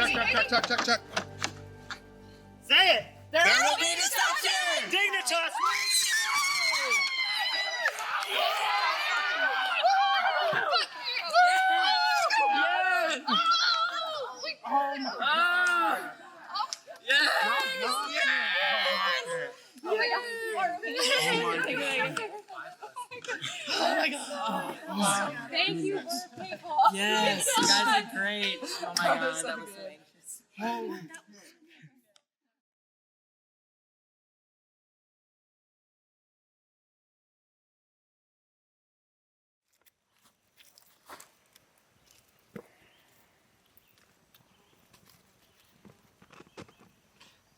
check. Say it. There will be destruction. Dignitas. Thank you, people. Yes, you guys are great. Oh my god, that was so anxious.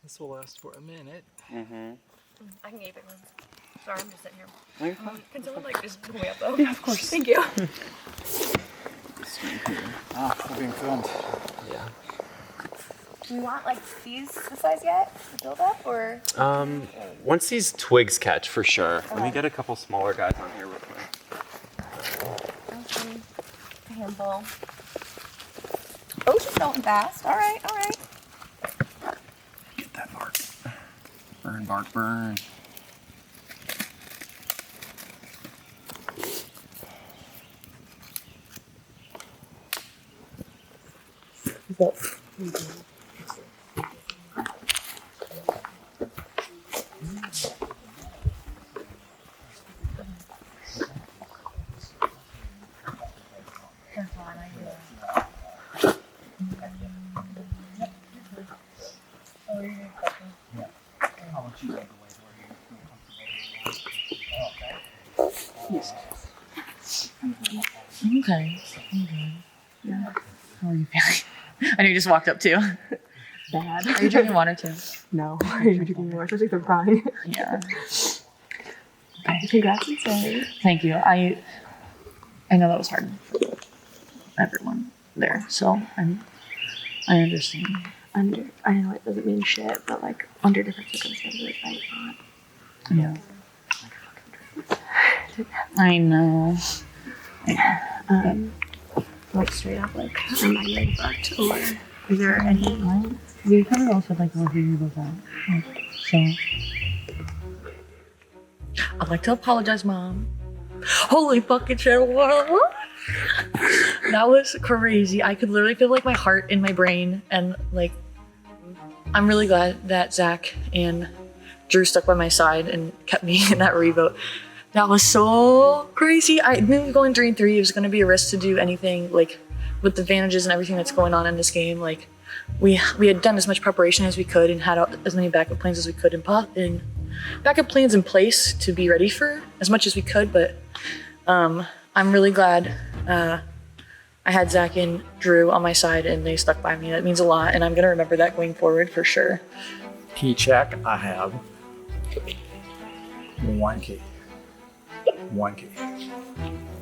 This will last for a minute. I can keep it. Sorry, I'm just sitting here. No, you're fine. Can someone like just pull me up though? Yeah, of course. Thank you. We're being filmed. Yeah. Do you want like these the size yet to build up or? Once these twigs catch, for sure. Let me get a couple smaller guys on here real quick. A handful. Oh, she's going fast. All right. Get that bark. Burn, bark, burn. Okay. I'm good. Yeah. How are you feeling? I know you just walked up too. Bad. Are you drinking water too? No, I'm drinking more, especially if they're crying. Yeah. Congrats and sorry. Thank you. I know that was hard for everyone there, so I understand. I know it doesn't mean shit, but like under different circumstances, I thought. Yeah. I know. Like straight up, like, am I getting fucked? Or is there any? We kind of also like to hear about that. So I'd like to apologize, Mom. Holy fucking shit! That was crazy. I could literally feel like my heart in my brain, and like, I'm really glad that Zach and Drew stuck by my side and kept me in that revote. That was so crazy. I knew going 3-3 it was going to be a risk to do anything like with the advantages and everything that's going on in this game. Like we had done as much preparation as we could and had as many backup plans as we could and backup plans in place to be ready for as much as we could. But I'm really glad I had Zach and Drew on my side and they stuck by me. That means a lot, and I'm going to remember that going forward for sure. Key check. I have one key. One key.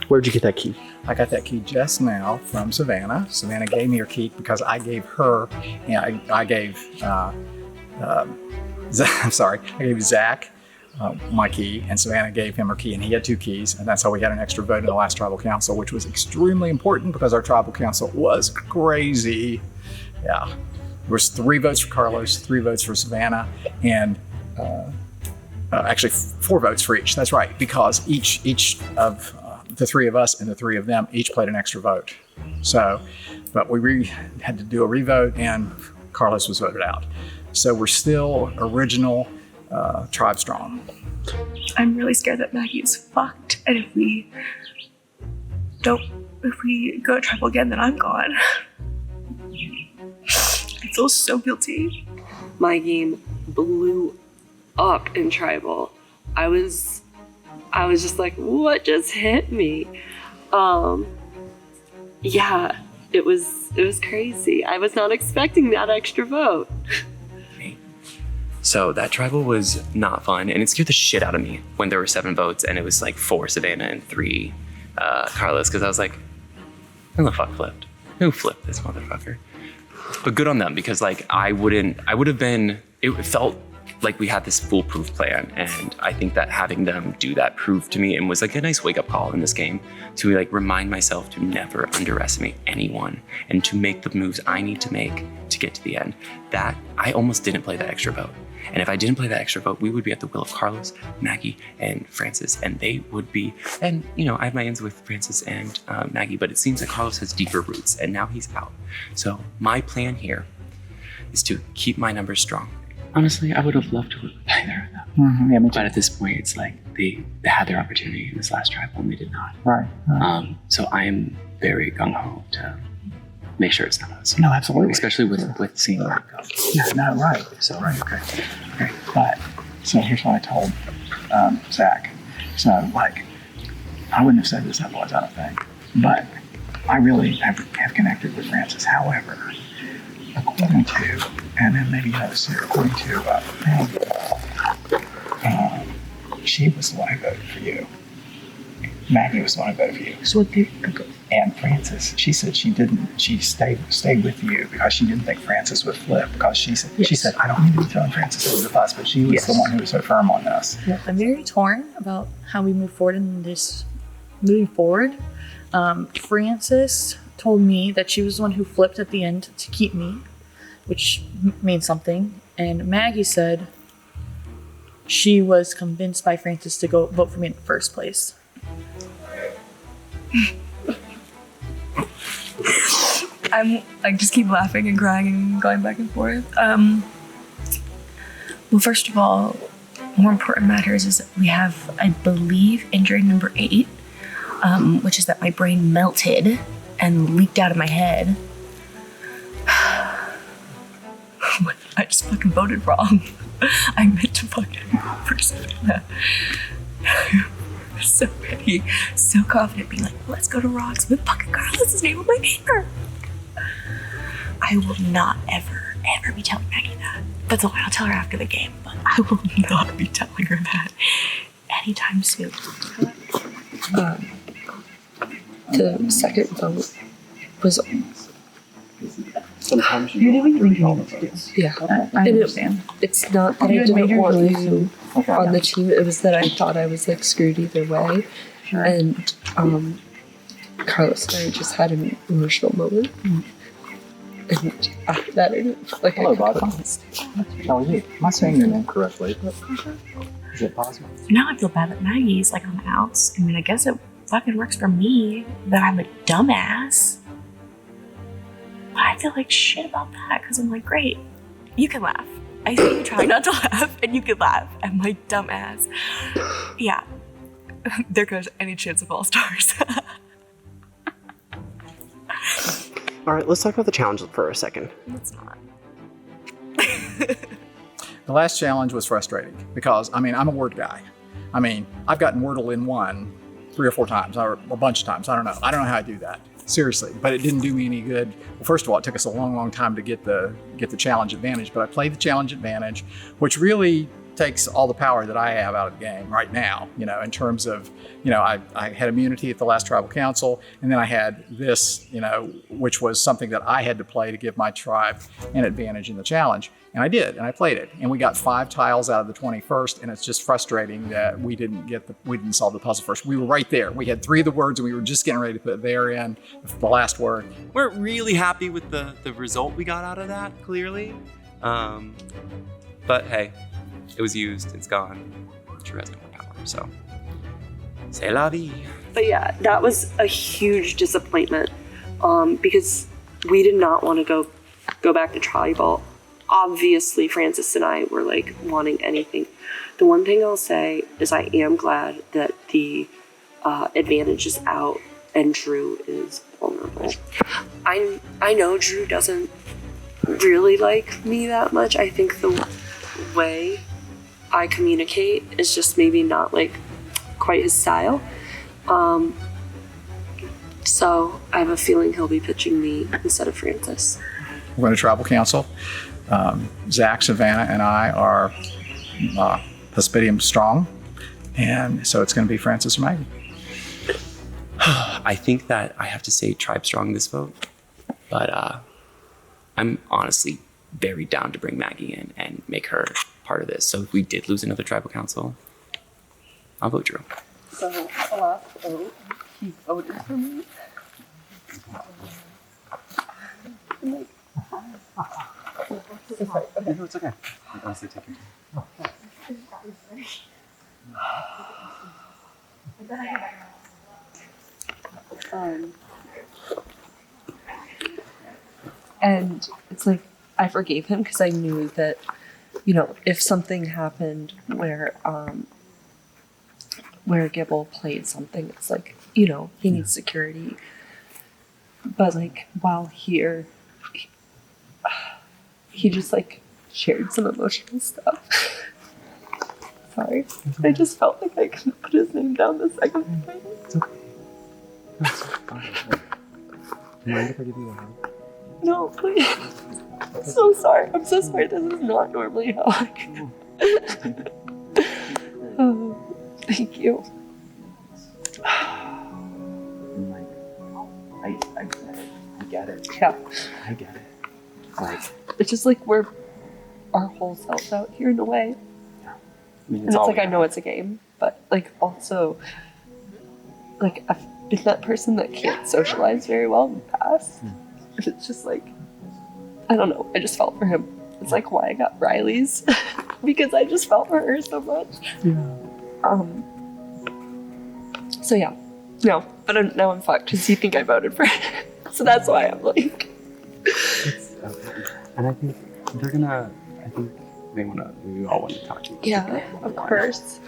Where'd you get that key? I got that key just now from Savannah. Savannah gave me her key because I gave her, I gave, I'm sorry, I gave Zach my key, and Savannah gave him her key, and he had 2 keys, and that's how we had an extra vote in the last tribal council, which was extremely important because our tribal council was crazy. Yeah, there was 3 votes for Carlos, 3 votes for Savannah, and actually 4 votes for each. That's right, because each of the 3 of us and the 3 of them each played an extra vote. So, but we had to do a revote, and Carlos was voted out. So we're still original tribe strong. I'm really scared that Maggie is fucked, and if we go to tribal again, then I'm gone. I feel so guilty. My game blew up in tribal. I was just like, what just hit me? Yeah, it was crazy. I was not expecting that extra vote. So that tribal was not fun, and it scared the shit out of me when there were 7 votes and it was like 4 Savannah and 3 Carlos, because I was like, who the fuck flipped? Who flipped this motherfucker? But good on them, because like it felt like we had this foolproof plan, and I think that having them do that proved to me and was like a nice wake-up call in this game to like remind myself to never underestimate anyone and to make the moves I need to make to get to the end. That I almost didn't play that extra vote. And if I didn't play that extra vote, we would be at the will of Carlos, Maggie, and Francis, and they would be, and you know, I have my ends with Francis and Maggie, but it seems like Carlos has deeper roots and now he's out. So my plan here is to keep my numbers strong. Honestly, I would have loved to with either of them. Mm-hmm. Yeah, me too. But at this point, it's like they had their opportunity in this last tribal and they did not. Right. So I'm very gung-ho to make sure it's not us. No, absolutely. Especially with seeing where it goes. Yeah, no, right. So, Right, okay. But, so here's what I told Zach. So, like, I wouldn't have said this otherwise, I don't think. But I really have connected with Francis. However, according to, and then maybe others here, according to Maggie, she was the one who voted for you. Maggie was the one who voted for you. So what they And Francis, she said she stayed with you because she didn't think Francis would flip, because she said, I don't need to be telling Francis over the bus, but she was the one who was so firm on this. Yeah, I'm very torn about how we move forward in this. Moving forward, Francis told me that she was the one who flipped at the end to keep me, which means something. And Maggie said she was convinced by Francis to go vote for me in the first place. I just keep laughing and crying and going back and forth. Well, first of all, more important matters is that we have, I believe, injury number 8, which is that my brain melted and leaked out of my head. I just fucking voted wrong. I meant to fucking percent that. So ready, so confident, being like, let's go to Rocks with fucking Carlos's name on my paper. I will not ever be telling Maggie that. That's all. I'll tell her after the game, but I will not be telling her that anytime soon. The second vote was Sometimes You're doing read all the votes. yeah. I And understand. It's not that You I had didn't major want relief. you on the team. It was that I thought I was like screwed either way. Sure. And Carlos and I just had an emotional moment. And after that, I didn't feel like Hello, I could Bob. How are you? Am I saying your name correctly? Is it possible? Now I feel bad that Maggie's like on the outs. I mean, I guess it fucking works for me that I'm a dumbass. But I feel like shit about that because I'm like, great, you can laugh. I see you trying not to laugh, and you can laugh at my dumbass. Yeah, there goes any chance of all stars. All right, let's talk about the challenge for a second. It's not. The last challenge was frustrating because, I mean, I'm a word guy. I mean, I've gotten Wordle in one 3 or 4 times, or a bunch of times. I don't know how I do that. Seriously, but it didn't do me any good. Well, first of all, it took us a long time to get the challenge advantage, but I played the challenge advantage, which really takes all the power that I have out of the game right now, you know, in terms of, you know, I had immunity at the last tribal council, and then I had this, you know, which was something that I had to play to give my tribe an advantage in the challenge. And I did, and I played it. And we got 5 tiles out of the 21st, and it's just frustrating that we didn't solve the puzzle first. We were right there. We had 3 of the words, and we were just getting ready to put there in the last word. We're really happy with the result we got out of that, clearly. But hey, it was used, it's gone. True has no more power, so. C'est la vie. But yeah, that was a huge disappointment because we did not want to go back to tribal. Obviously, Francis and I were like wanting anything. The one thing I'll say is I am glad that the advantage is out and Drew is vulnerable. I know Drew doesn't really like me that much. I think the way I communicate is just maybe not like quite his style. So I have a feeling he'll be pitching me instead of Francis. We're going to tribal council. Zach, Savannah, and I are Hespedium strong, and so it's going to be Francis or Maggie. I think that I have to say Tribe Strong this vote, but I'm honestly very down to bring Maggie in and make her part of this. So if we did lose another tribal council, I'll vote Drew. So the last vote, he voted for me. No, it's okay. Honestly, take your time. And it's like I forgave him because I knew that, you know, if something happened where Gibble played something, it's like, you know, he needs security. But like while here, he just like shared some emotional stuff. Sorry, I just felt like I couldn't put his name down the second time. It's okay. That's fine. Mind if I give you a hug? No, please. I'm so sorry. I'm so sorry. This is not normally how I. Oh, thank you. And like, I get it. Yeah. I get it. Like, It's just like we're our whole selves out here in a way. I mean, And it's like I know it's a game, but like also like I've been that person that can't socialize very well in the past. And it's just like I don't know, I just felt for him. It's like why I got Riley's because I just felt for her so much. Yeah. So yeah. No, but now I'm fucked because you think I voted for him. So that's why I'm like It's, and I think they're gonna. I think we all want to talk to you. yeah, of course.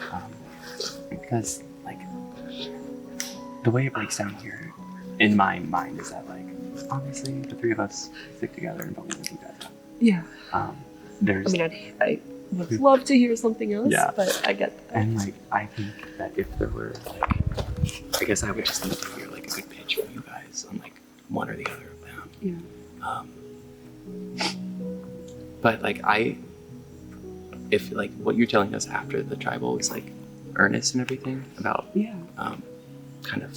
Because like the way it breaks down here, in my mind, is that like obviously the three of us stick together and don't leave you guys up. Yeah. There's I would love to hear something else, Yeah. but I get that. and like I think that if there were like, I guess I would just need to hear like a good pitch from you guys on like one or the other of them. Yeah. But like if like what you're telling us after the tribal is like earnest and everything about Yeah. kind of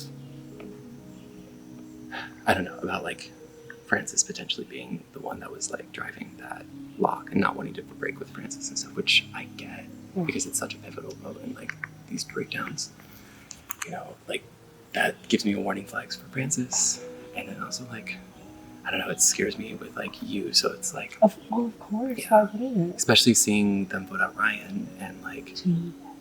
I don't know about like Francis potentially being the one that was like driving that lock and not wanting to break with Francis and stuff, which I get because it's such a pivotal vote and like these breakdowns, you know, like that gives me a warning flags for Francis, and then also like I don't know, it scares me with like you, so it's like Of course, Yeah. why wouldn't it? especially seeing them vote out Ryan and like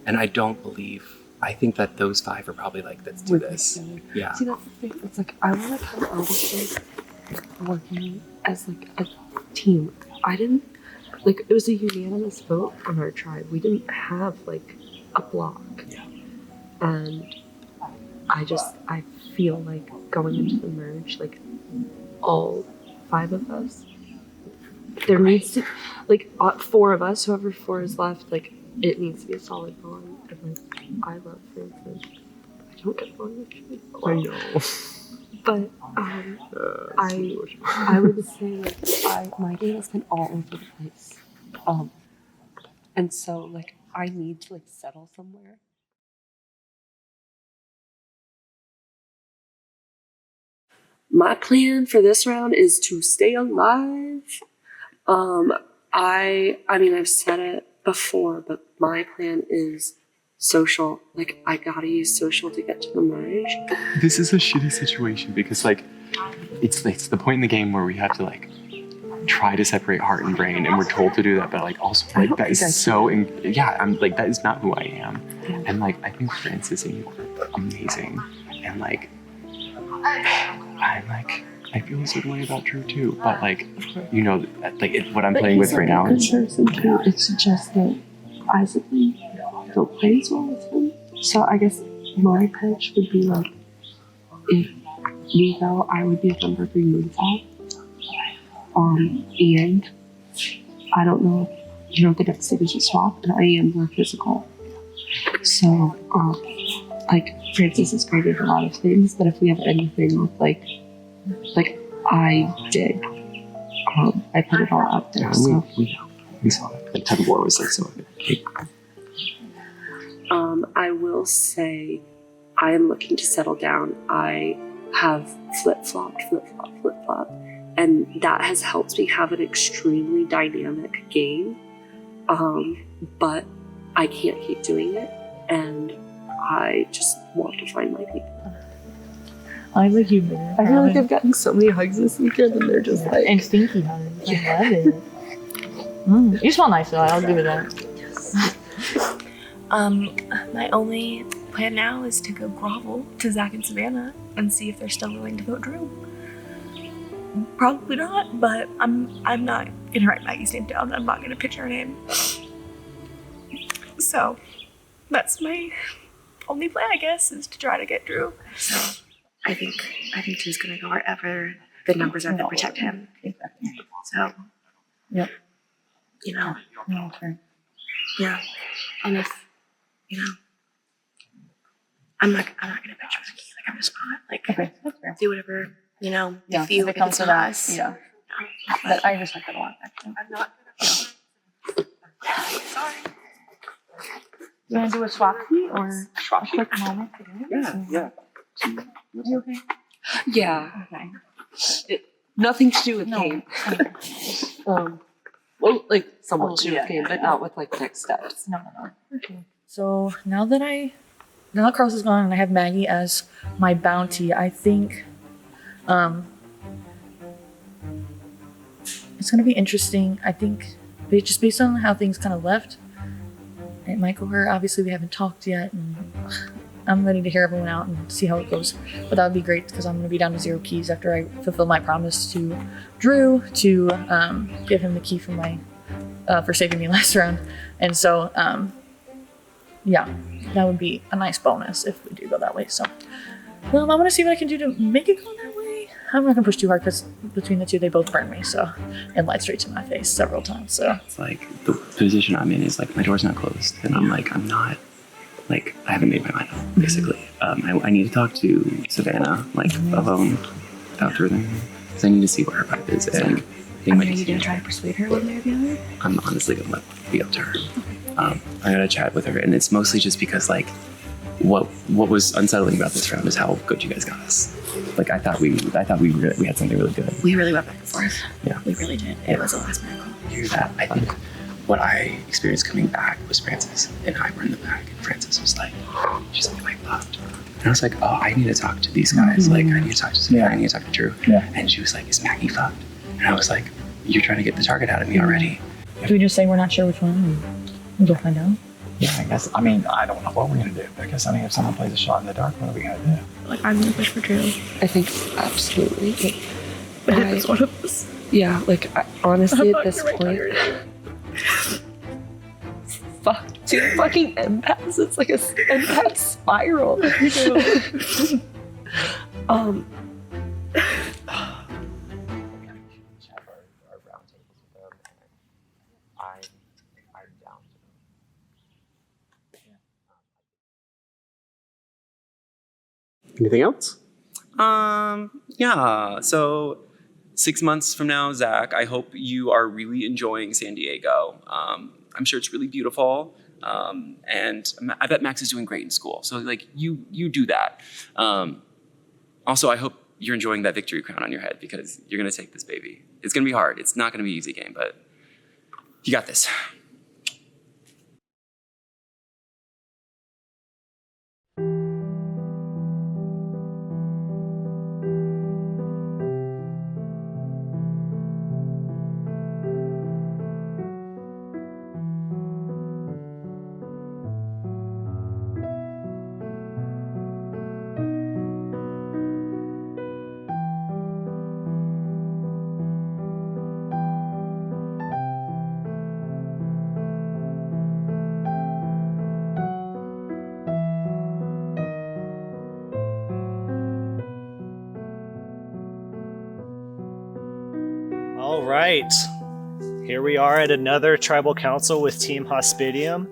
and I think that those five are probably like let's do this. Yeah. See, that's the thing. It's like I want to come out of this working as like a team. I didn't like it was a unanimous vote on our tribe. We didn't have like a block. Yeah. And I feel like going into the merge, like all five of us, there needs to like four of us, whoever four is left, like it needs to be a solid bond. And like I love Francis. I don't get along with him. I know. But I would say like my game has been all over the place. And so like I need to like settle somewhere. My plan for this round is to stay alive. I mean I've said it before, but my plan is social. Like I gotta use social to get to the merge. This is a shitty situation because like it's the point in the game where we have to like try to separate heart and brain, and we're told to do that, but like also like that is so I'm like that is not who I am. And like I think Francis and you are amazing, and like I'm like I feel a certain way about Drew too, but like you know like what I'm playing with right now is It's just that Isaac don't play as well with him. So I guess my pitch would be like if we go, I would be a number 3 moonsault. And I don't know, you know, the next thing is just swap, and I am more physical. So, like, Francis is great at a lot of things, but if we have anything like I did, I put it all out there. So, we saw it. Like tug of war was like so big. I will say I am looking to settle down. I have flip-flopped, and that has helped me have an extremely dynamic game. But I can't keep doing it, and I just want to find my people. I like you better. I feel like I've gotten so many hugs this weekend, and they're just like... And stinky hugs. I love it. You smell nice though, I'll give it that. My only plan now is to go grovel to Zach and Savannah and see if they're still willing to vote Drew. Probably not, but I'm not gonna write Maggie's name down. I'm not gonna pitch her name. So that's my only plan, I guess, is to try to get Drew. So I think Drew's gonna go wherever the numbers are that protect him. So Yep. you know, Okay. yeah. And if I'm not gonna pitch Maggie. Like I'm just not like Okay, that's fair. do whatever you Yeah, feel if it comes to not that, us. yeah. But But I respect that a lot, actually. I'm not. Sorry. You wanna do a swap key or a quick moment? Yeah. You okay? Yeah, Okay. nothing to do with No. game. Well, like somewhat to do with game, but not with like next steps. No. Okay. So now that Carlos is gone and I have Maggie as my bounty, I think it's gonna be interesting. I think just based on how things kind of left, it might go her. Obviously, we haven't talked yet, and I'm ready to hear everyone out and see how it goes. But that would be great because I'm gonna be down to 0 keys after I fulfill my promise to Drew to give him the key for my for saving me last round, and so yeah, that would be a nice bonus if we do go that way. So I want to see what I can do to make it go that way. I'm not gonna push too hard because between the two, they both burn me and light straight to my face several times. So It's like the position I'm in is like my door's not closed, and I'm not like I haven't made my mind up basically. I need to talk to Savannah alone without further because I need to see what her vibe is. And Are you gonna try to persuade her one way or the other? I'm honestly gonna let it be up to her. I gotta chat with her, and it's mostly just because what was unsettling about this round is how good you guys got us. Like I thought we had something really good. We really went back and forth. Yeah. We really did. It was a last minute call. Hear that? I think what I experienced coming back was Francis, and I were in the back, and Francis was like, she's like, my fucked. And I was like, oh, I need to talk to these guys. Like, I need to talk to Savannah, I need to talk to Drew. Yeah. And she was like, is Maggie fucked? And I was like, you're trying to get the target out of me already. do we just say we're not sure which one and we'll go find out? Yeah, I guess. I mean, I don't know what we're gonna do because if someone plays a shot in the dark, what are we gonna do? Like I'm gonna push for Drew. I think absolutely. But if it's one of us. Yeah, honestly, at this point, fuck, two fucking empaths. It's like a empath spiral. Anything else? Yeah. So 6 months from now, Zach, I hope you are really enjoying San Diego. I'm sure it's really beautiful. And I bet Max is doing great in school. So you do that. Also, I hope you're enjoying that victory crown on your head because you're going to take this baby. It's going to be hard. It's not going to be an easy game, but you got this. All right, here we are at another tribal council with Team Hospitium.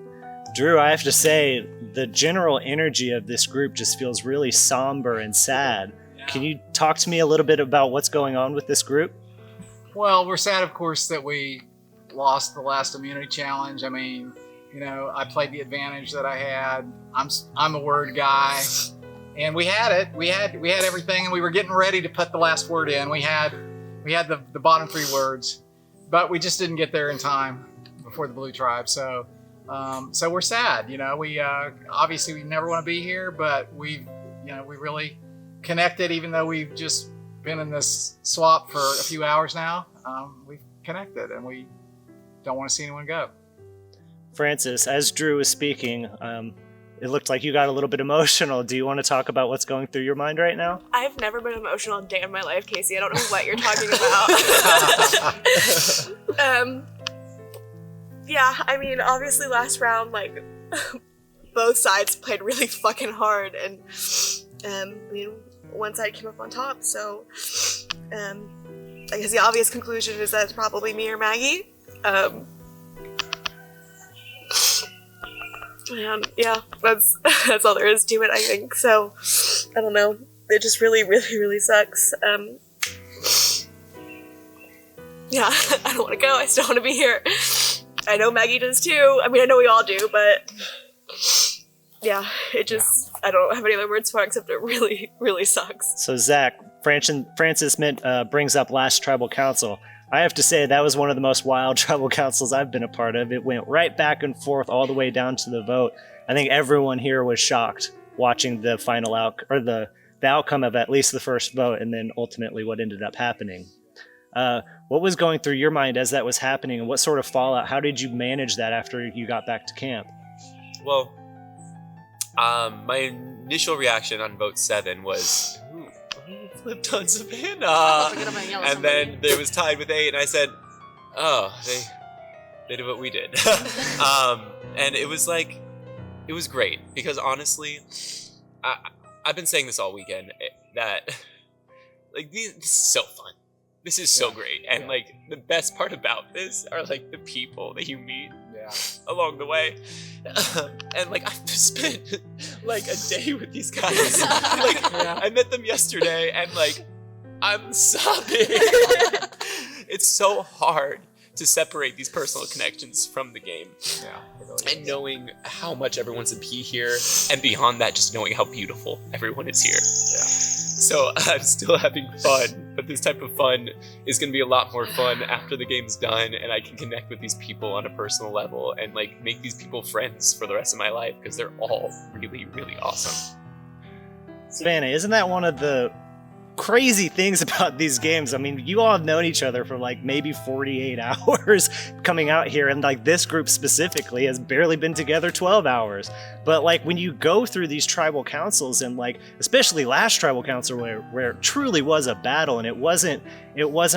Drew, I have to say, the general energy of this group just feels really somber and sad. Can you talk to me a little bit about what's going on with this group? Well, we're sad, of course, that we lost the last immunity challenge. I mean, I played the advantage that I had. I'm a word guy, and we had it. We had everything, and we were getting ready to put the last word in. We had the bottom 3 words, but we just didn't get there in time before the Blue Tribe. So so we're sad. We obviously we never want to be here, but we really connected, even though we've just been in this swap for a few hours now. We've connected, and we don't want to see anyone go. Francis, as Drew was speaking, it looked like you got a little bit emotional. Do you want to talk about what's going through your mind right now? I've never been emotional a day in my life, Casey. I don't know what you're talking about. Yeah, I mean, obviously last round, like, both sides played really fucking hard, and one side came up on top, so I guess the obvious conclusion is that it's probably me or Maggie. And yeah, that's all there is to it, I think. So, I don't know. It just really, really, really sucks. Yeah, I don't want to go. I still want to be here. I know Maggie does too. I mean, I know we all do, but yeah, it just, I don't have any other words for it except it really, really sucks. So Zach, Francis brings up last tribal council. I have to say that was one of the most wild tribal councils I've been a part of. It went right back and forth all the way down to the vote. I think everyone here was shocked watching the final the outcome of at least the first vote, and then ultimately what ended up happening. What was going through your mind as that was happening, and what sort of fallout? How did you manage that after you got back to camp? Well, my initial reaction on vote 7 was, flipped on Savannah. And then there was tied with 8, and I said, oh, they did what we did. And it was like, it was great, because honestly, I've been saying this all weekend, that, like, this is so fun. This is so great. And, like, the best part about this are, like, the people that you meet along the way. And, like, I've spent, like, a day with these guys. Like, I met them yesterday, and, like, I'm sobbing. It's so hard to separate these personal connections from the game. Yeah, it really and knowing how much everyone's a P here, and beyond that, just knowing how beautiful everyone is here. Yeah. So I'm still having fun, but this type of fun is going to be a lot more fun after the game's done, and I can connect with these people on a personal level and, like, make these people friends for the rest of my life, because they're all really, really awesome. Savannah, isn't that one of the crazy things about these games? I mean, you all have known each other for like maybe 48 hours coming out here, and like this group specifically has barely been together 12 hours. But like when you go through these tribal councils, and like especially last tribal council where it truly was a battle, and it wasn't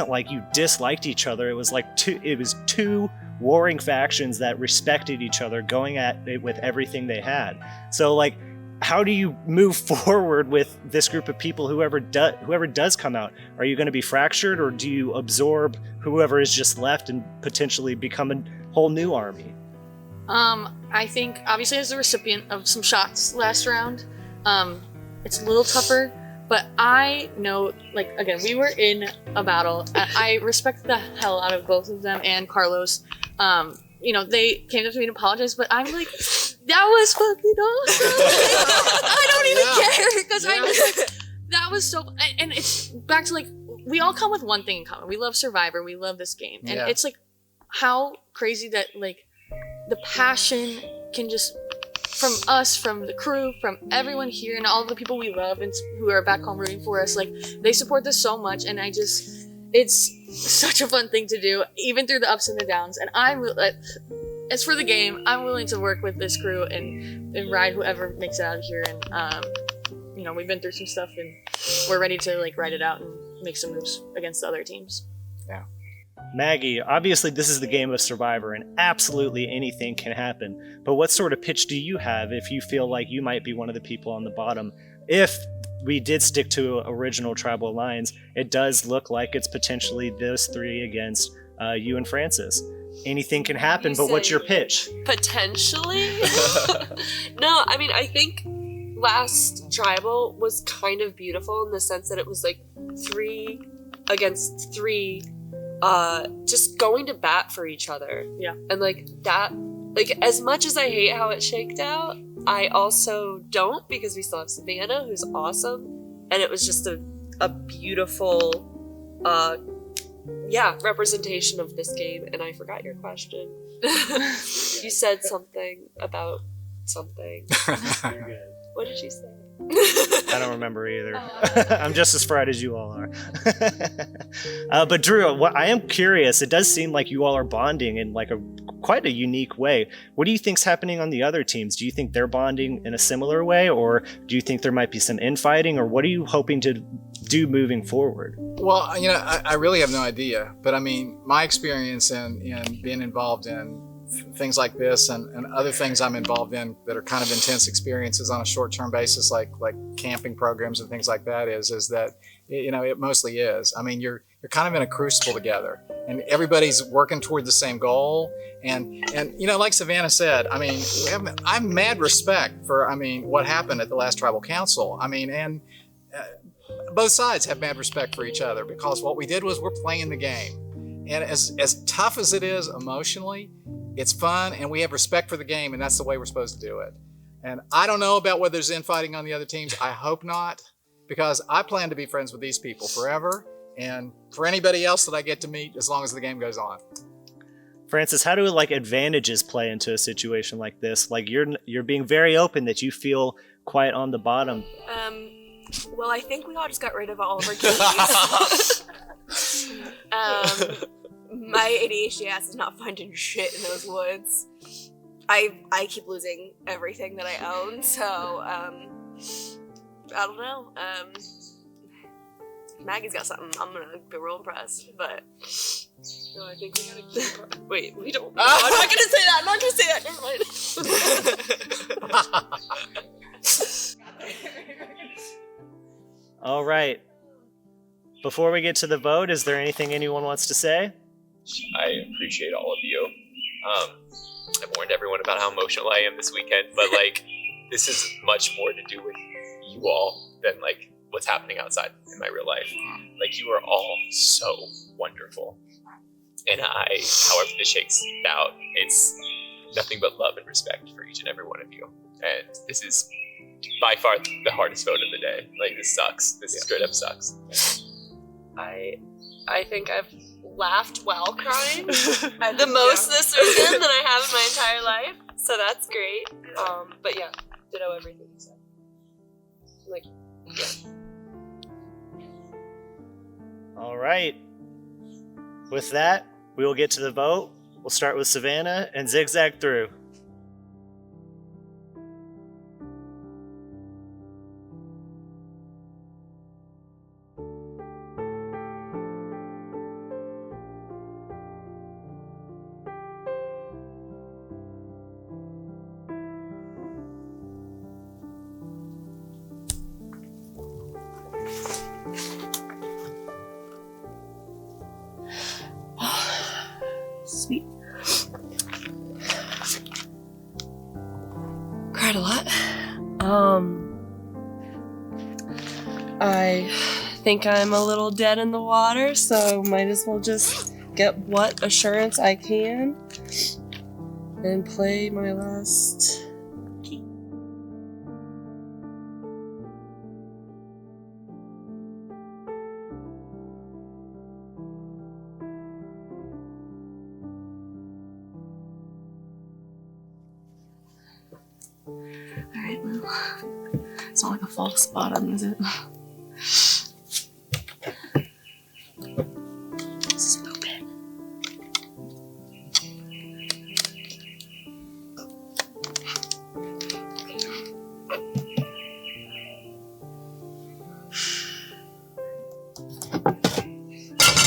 like you disliked each other. It was like two warring factions that respected each other, going at it with everything they had. So like, how do you move forward with this group of people, whoever does come out? Are you going to be fractured, or do you absorb whoever is just left and potentially become a whole new army? I think obviously as the recipient of some shots last round, it's a little tougher, but I know, like, again, we were in a battle. I respect the hell out of both of them and Carlos. You know, they came up to me and apologized, but I'm like, that was fucking awesome. I don't even care, because I was like, that was so, and it's back to like, we all come with one thing in common. We love Survivor. We love this game. And it's like, how crazy that like the passion can just, from us, from the crew, from everyone here, and all the people we love and who are back home rooting for us, like they support this so much, and it's such a fun thing to do, even through the ups and the downs. And as for the game, I'm willing to work with this crew and ride whoever makes it out of here. And you know, we've been through some stuff, and we're ready to like ride it out and make some moves against the other teams. Yeah. Maggie, obviously this is the game of Survivor, and absolutely anything can happen. But what sort of pitch do you have if you feel like you might be one of the people on the bottom? If we did stick to original tribal lines, it does look like it's potentially those three against you and Francis. Anything can happen, but what's your pitch? Potentially? No, I mean, I think last tribal was kind of beautiful in the sense that it was like 3 against 3, just going to bat for each other. Yeah. And like that, like as much as I hate how it shaked out, I also don't, because we still have Savannah, who's awesome, and it was just a beautiful yeah, representation of this game, and I forgot your question. You said something about something. What did you say? I don't remember either. I'm just as fried as you all are. But Drew, I am curious. It does seem like you all are bonding in like quite a unique way. What do you think's happening on the other teams? Do you think they're bonding in a similar way, or do you think there might be some infighting, or what are you hoping to do moving forward? Well, I really have no idea. But I mean, my experience in being involved in things like this and other things I'm involved in that are kind of intense experiences on a short-term basis, like camping programs and things like that, is that it mostly is. I mean, you're kind of in a crucible together, and everybody's working toward the same goal. And like Savannah said, I mean, I have mad respect for what happened at the last tribal council. I mean, and both sides have mad respect for each other, because what we did was we're playing the game, and as tough as it is emotionally, it's fun, and we have respect for the game, and that's the way we're supposed to do it. And I don't know about whether there's infighting on the other teams. I hope not, because I plan to be friends with these people forever, and for anybody else that I get to meet, as long as the game goes on. Francis, how do advantages play into a situation like this? Like you're being very open that you feel quite on the bottom. Well, I think we all just got rid of all of our keys. My ADHD ass is not finding shit in those woods. I keep losing everything that I own, so I don't know. Maggie's got something. I'm gonna be real impressed, but no, I think we gotta keep. Wait, we don't. No, I'm not gonna say that. I'm not gonna say that. Never mind. All right. Before we get to the vote, is there anything anyone wants to say? I appreciate all of you. I've warned everyone about how emotional I am this weekend, but this is much more to do with you all than what's happening outside in my real life. You are all so wonderful, and however this shakes out, it's nothing but love and respect for each and every one of you. And this is by far the hardest vote of the day. This sucks. This straight up sucks. I think I've laughed while crying the most this weekend than I have in my entire life, so that's great. But yeah, ditto everything you said. Yeah. All right. With that, we will get to the vote. We'll start with Savannah and zigzag through. Sweet. Cried a lot. I think I'm a little dead in the water, so might as well just get what assurance I can and play my last key. Alright, well, it's not like a false bottom, is it? This is open.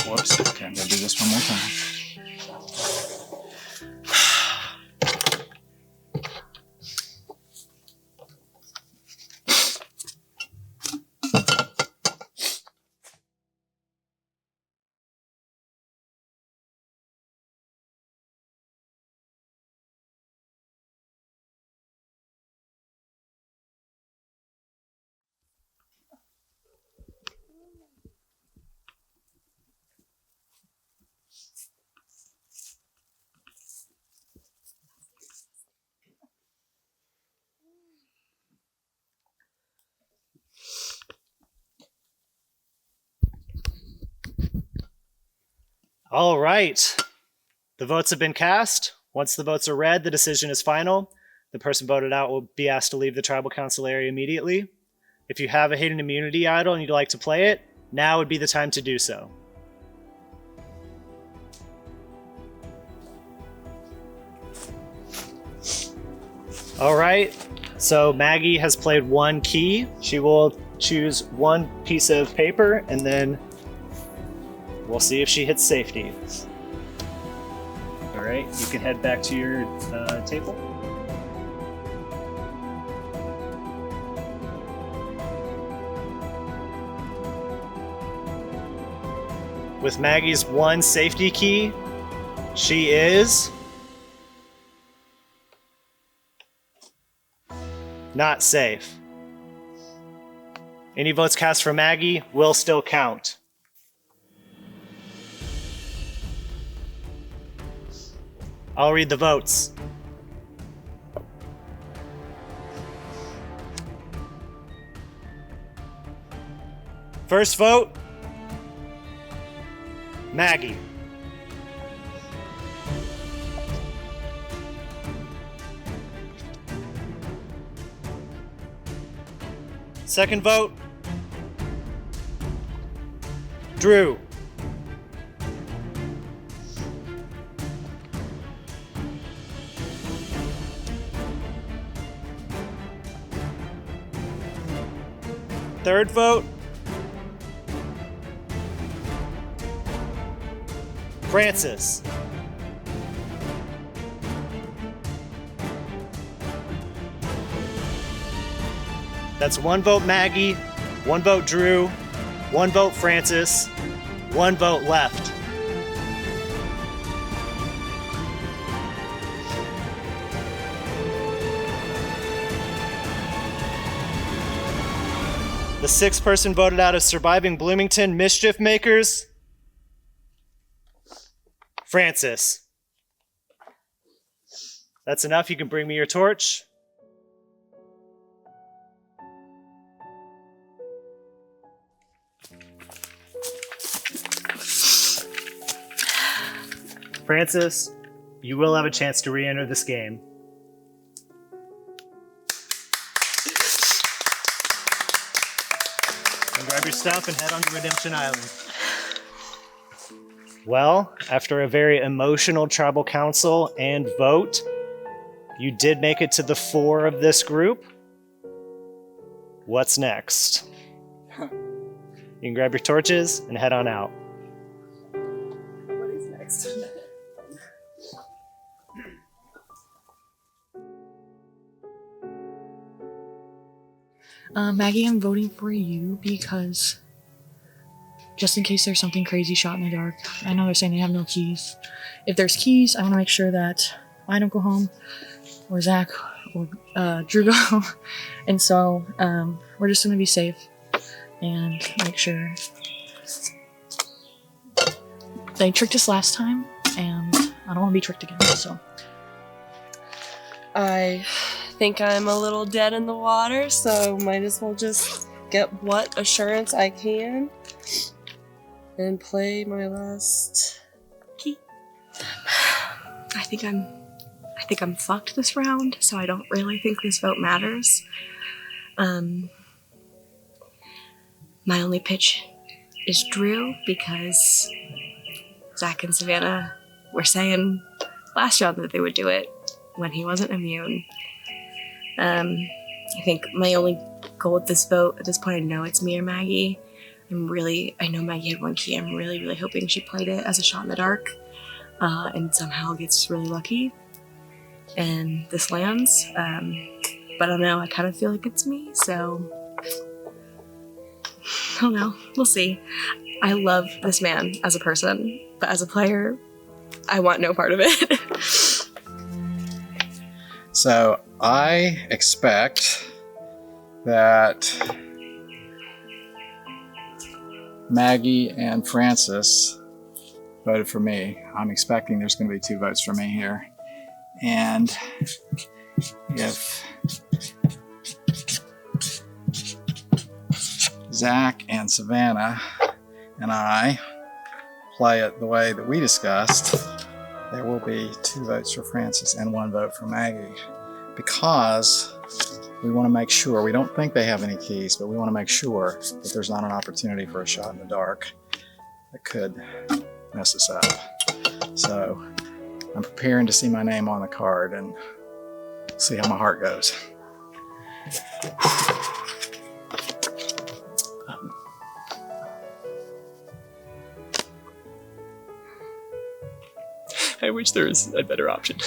Whoops. Okay, I'm gonna do this one more time. All right. The votes have been cast. Once the votes are read, the decision is final. The person voted out will be asked to leave the tribal council area immediately. If you have a hidden immunity idol and you'd like to play it, now would be the time to do so. All right, so Maggie has played one key. She will choose one piece of paper and then we'll see if she hits safety. All right, you can head back to your table. With Maggie's one safety key, she is not safe. Any votes cast for Maggie will still count. I'll read the votes. First vote, Maggie. Second vote, Drew. Third vote, Francis. That's one vote Maggie, one vote Drew, one vote Francis, one vote left. The sixth person voted out of Surviving Bloomington Mischief Makers, Francis. That's enough. You can bring me your torch. Francis, you will have a chance to re-enter this game. And grab your stuff and head on to Redemption Island. Well, after a very emotional tribal council and vote, you did make it to the 4 of this group. What's next? You can grab your torches and head on out. What is next? Maggie, I'm voting for you because just in case there's something crazy shot in the dark. I know they're saying they have no keys. If there's keys, I want to make sure that I don't go home, or Zach, or Drew go home. And so we're just going to be safe and make sure. They tricked us last time, and I don't want to be tricked again, so. I think I'm a little dead in the water, so might as well just get what assurance I can and play my last key. I think I'm fucked this round, so I don't really think this vote matters. My only pitch is Drew because Zach and Savannah were saying last round that they would do it when he wasn't immune. I think my only goal with this vote at this point, I know it's me or Maggie. I know Maggie had one key. I'm really, really hoping she played it as a shot in the dark and somehow gets really lucky and this lands. But I don't know, I kind of feel like it's me, so I don't know. We'll see. I love this man as a person, but as a player, I want no part of it. So I expect that Maggie and Francis voted for me. I'm expecting there's going to be 2 votes for me here. And if Zach and Savannah and I play it the way that we discussed, there will be 2 votes for Francis and 1 vote for Maggie, because we want to make sure, we don't think they have any keys, but we want to make sure that there's not an opportunity for a shot in the dark that could mess us up. So I'm preparing to see my name on the card and see how my heart goes. I wish there was a better option.